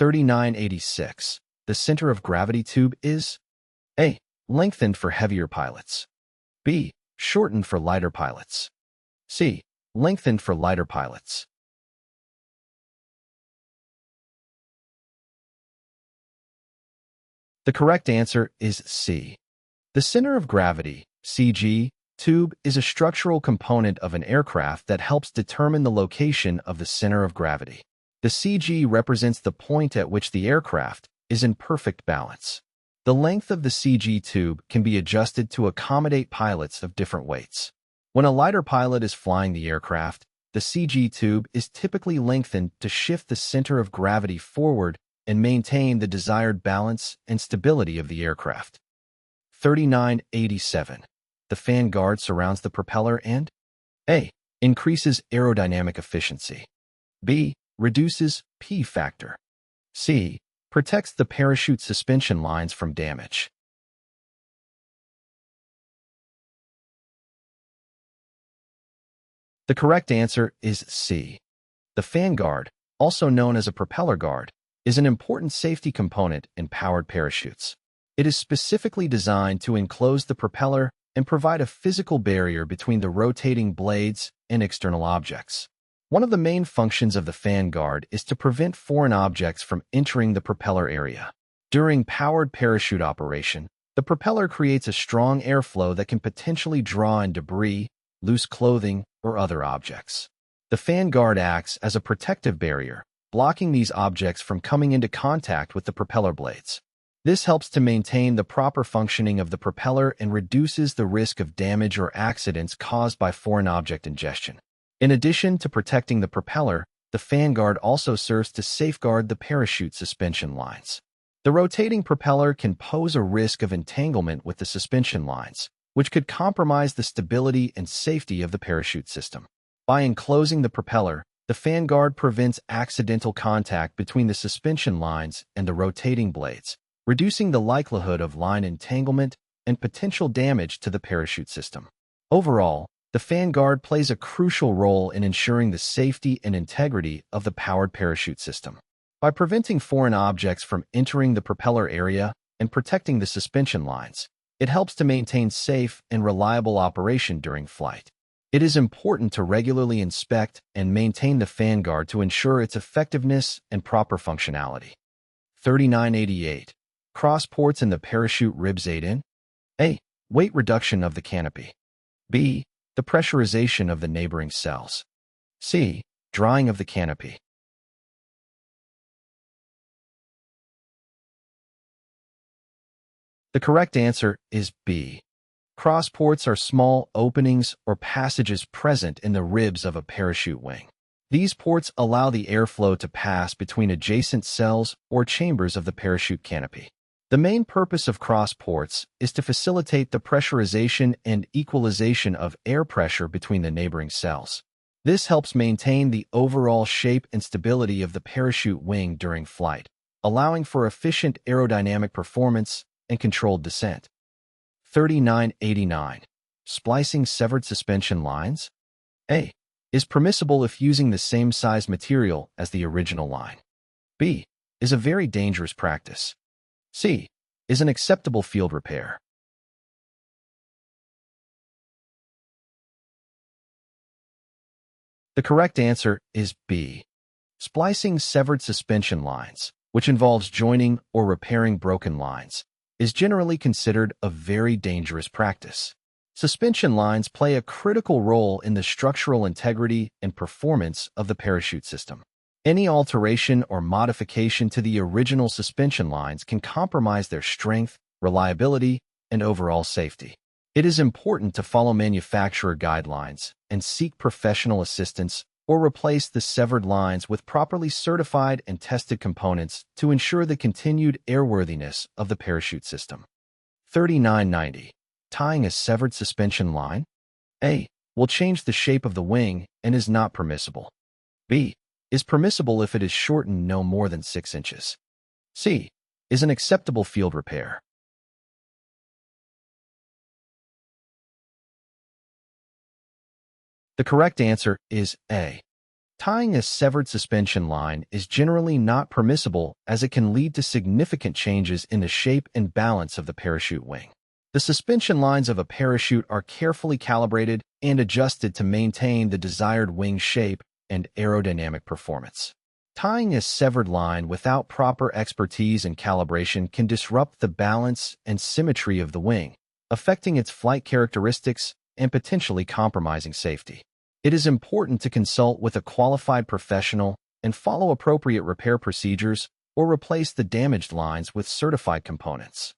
Q3986. The center of gravity tube is A. Lengthened for heavier pilots. B. Shortened for lighter pilots. C. Lengthened for lighter pilots. The correct answer is C. The center of gravity, CG, tube is a structural component of an aircraft that helps determine the location of the center of gravity. The CG represents the point at which the aircraft is in perfect balance. The length of the CG tube can be adjusted to accommodate pilots of different weights. When a lighter pilot is flying the aircraft, the CG tube is typically lengthened to shift the center of gravity forward and maintain the desired balance and stability of the aircraft. 3987. The fan guard surrounds the propeller and A. Increases aerodynamic efficiency. B. Reduces P factor. C. Protects the parachute suspension lines from damage. The correct answer is C. The fan guard, also known as a propeller guard, is an important safety component in powered parachutes. It is specifically designed to enclose the propeller and provide a physical barrier between the rotating blades and external objects. One of the main functions of the fan guard is to prevent foreign objects from entering the propeller area. During powered parachute operation, the propeller creates a strong airflow that can potentially draw in debris, loose clothing, or other objects. The fan guard acts as a protective barrier, blocking these objects from coming into contact with the propeller blades. This helps to maintain the proper functioning of the propeller and reduces the risk of damage or accidents caused by foreign object ingestion. In addition to protecting the propeller, the fan guard also serves to safeguard the parachute suspension lines. The rotating propeller can pose a risk of entanglement with the suspension lines, which could compromise the stability and safety of the parachute system. By enclosing the propeller, the fan guard prevents accidental contact between the suspension lines and the rotating blades, reducing the likelihood of line entanglement and potential damage to the parachute system. Overall, the fan guard plays a crucial role in ensuring the safety and integrity of the powered parachute system. By preventing foreign objects from entering the propeller area and protecting the suspension lines, it helps to maintain safe and reliable operation during flight. It is important to regularly inspect and maintain the fan guard to ensure its effectiveness and proper functionality. 3988. Cross ports in the parachute ribs aid in A. Weight reduction of the canopy. B. The pressurization of the neighboring cells. C. Drying of the canopy. The correct answer is B. Cross ports are small openings or passages present in the ribs of a parachute wing. These ports allow the airflow to pass between adjacent cells or chambers of the parachute canopy. The main purpose of cross ports is to facilitate the pressurization and equalization of air pressure between the neighboring cells. This helps maintain the overall shape and stability of the parachute wing during flight, allowing for efficient aerodynamic performance and controlled descent. 3989. Splicing severed suspension lines. A. Is permissible if using the same size material as the original line. B. Is a very dangerous practice. C. Is an acceptable field repair. The correct answer is B. Splicing severed suspension lines, which involves joining or repairing broken lines, is generally considered a very dangerous practice. Suspension lines play a critical role in the structural integrity and performance of the parachute system. Any alteration or modification to the original suspension lines can compromise their strength, reliability, and overall safety. It is important to follow manufacturer guidelines and seek professional assistance or replace the severed lines with properly certified and tested components to ensure the continued airworthiness of the parachute system. 3990. Tying a severed suspension line. A. Will change the shape of the wing and is not permissible. B. Is permissible if it is shortened no more than 6 inches. C. Is an acceptable field repair. The correct answer is A. Tying a severed suspension line is generally not permissible as it can lead to significant changes in the shape and balance of the parachute wing. The suspension lines of a parachute are carefully calibrated and adjusted to maintain the desired wing shape and aerodynamic performance. Tying a severed line without proper expertise and calibration can disrupt the balance and symmetry of the wing, affecting its flight characteristics and potentially compromising safety. It is important to consult with a qualified professional and follow appropriate repair procedures or replace the damaged lines with certified components.